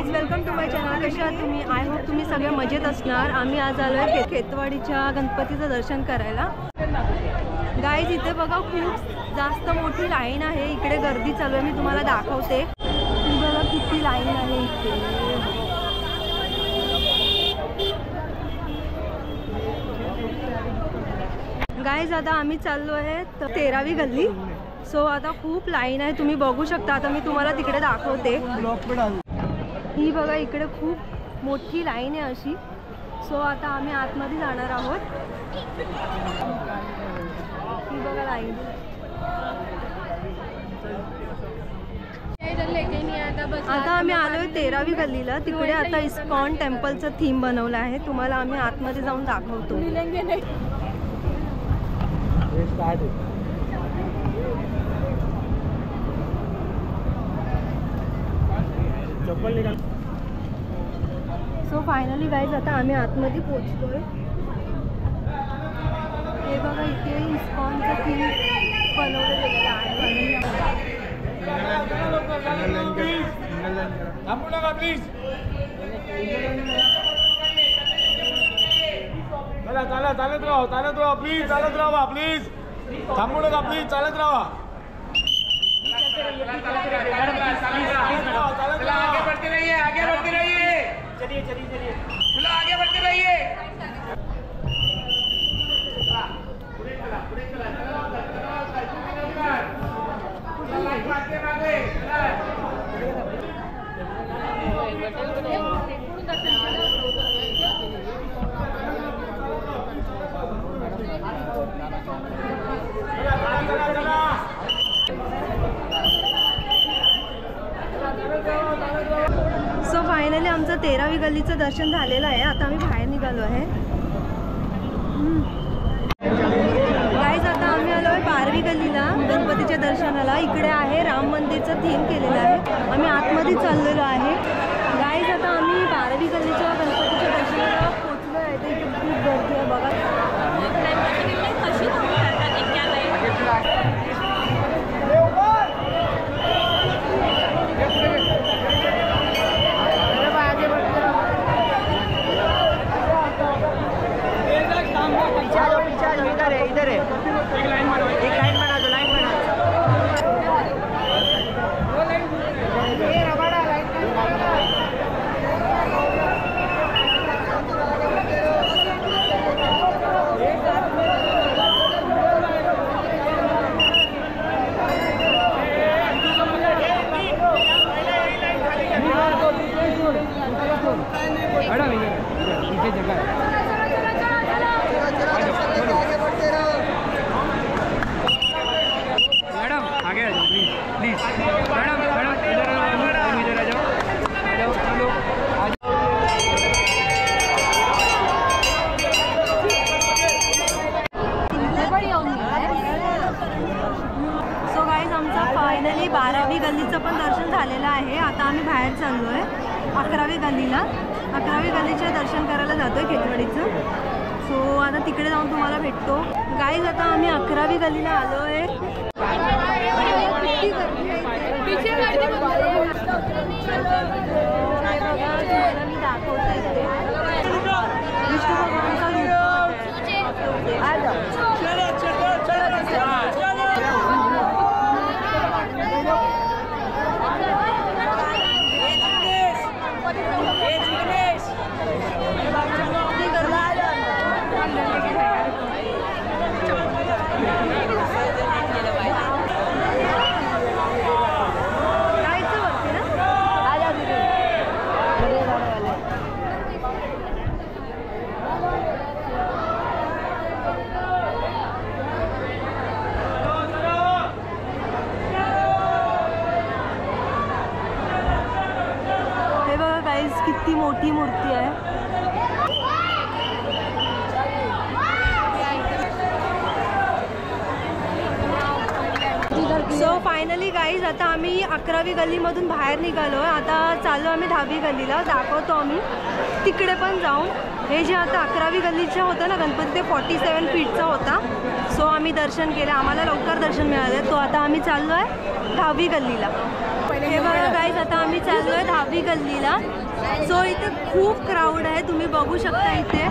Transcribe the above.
Guys, welcome to my channel. कशा आहात तुम्ही? आय होप तुम्ही सगळे मजेत असणार. आम्ही आज आलो आहे खेतवाडीच्या गणपतीचं दर्शन करायला. गाईज, इथे बघा खूप जास्त मोठी लाईन आहे. इकडे गर्दी चालू आहे, मी तुम्हाला दाखवते. बघा किती लाईन आहे इथे. गाईज, आता आम्ही चाललो आहे 13वी गल्ली. सो आता खूप लाईन आहे, तुम्ही बघू शकता. आता मी तुम्हाला तिकडे दाखवते. ही बघा इकडे खूप मोठी लाईन आहे अशी. सो आता आम्ही आतमध्ये जाणार आहोत. ही बघा लाईन. आता आम्ही आलोय 13वी गल्लीला. तिकडे आता इस्कॉन टेम्पलचं थीम बनवलं आहे. तुम्हाला आम्ही आतमध्ये जाऊन दाखवतो. सो फायनली गाईज, आता आम्ही आतमध्ये पोहोचतोय. हे बघा इथे इस्कॉनचं थीम बनवलं गेलेलं आहे. चालत राहा प्लीज, चालत राहा प्लीज. थांबू नका प्लीज, चालत राहा. आगे बढ़ते रहिए, आगे बढ़ते रहिए. चलिए चलिए चलिए, चलो आगे बढ़ते रहिए. सो फायनली आमचं 13वी गल्लीचं दर्शन झालेलं आहे. आता आम्ही बाहेर निघालो आहे. गाईज, आता आम्ही आलो आहे 12वी गल्लीला गणपतीच्या दर्शनाला. इकडे आहे राम मंदिरचं थीम केलेलं आहे. आम्ही आतमध्ये चाललेलो आहे. गाईज, आता आम्ही 12वी गल्लीच्या गणपतीच्या दर्शनाला पोचलो आहे. तर इथे खूप गर्दी आहे बघा. इधर है, एक लाइन बना दो, लाइन बना दो. इथे जगह है. मैडम आगे आ जाओ प्लीज प्लीज. मैडम मैडम इधर आ जाओ, इधर आ जाओ. चलो आ जाओ. सो गाईज, आमचं फायनली 12वी गल्लीचं पण दर्शन झालेलं आहे. आता आम्ही बाहेर चाललो आहे 11वी गल्लीला. 11वी गल्लीचे दर्शन करायला जातोय खेतवाडीचं. सो आता तिकडे जाऊन तुम्हाला भेटतो. गाईज, आता आम्ही 11वी गल्लीला आलो आहे. मी दाखवते इथे विष्णू भगवानचा किती मोठी मूर्ती आहे. सो सो फायनली गाईज आता आम्ही 11वी गल्लीमधून बाहेर निघालो आहे. आता चाललो आम्ही 10वी गल्लीला. दाखवतो आम्ही तिकडे पण जाऊन. हे जे आता 11वी गल्लीचं होतं ना गणपती, ते 47 फीटचा होता. सो आम्ही दर्शन केलं, आम्हाला लवकर दर्शन मिळालं. तो आता आम्ही चाललो आहे 10वी गल्लीला. हे बघा गाईज, आता आम्ही चाललो आहे 10वी गल्लीला. सो इथे खूप क्राऊड आहे, तुम्ही बघू शकता इथे.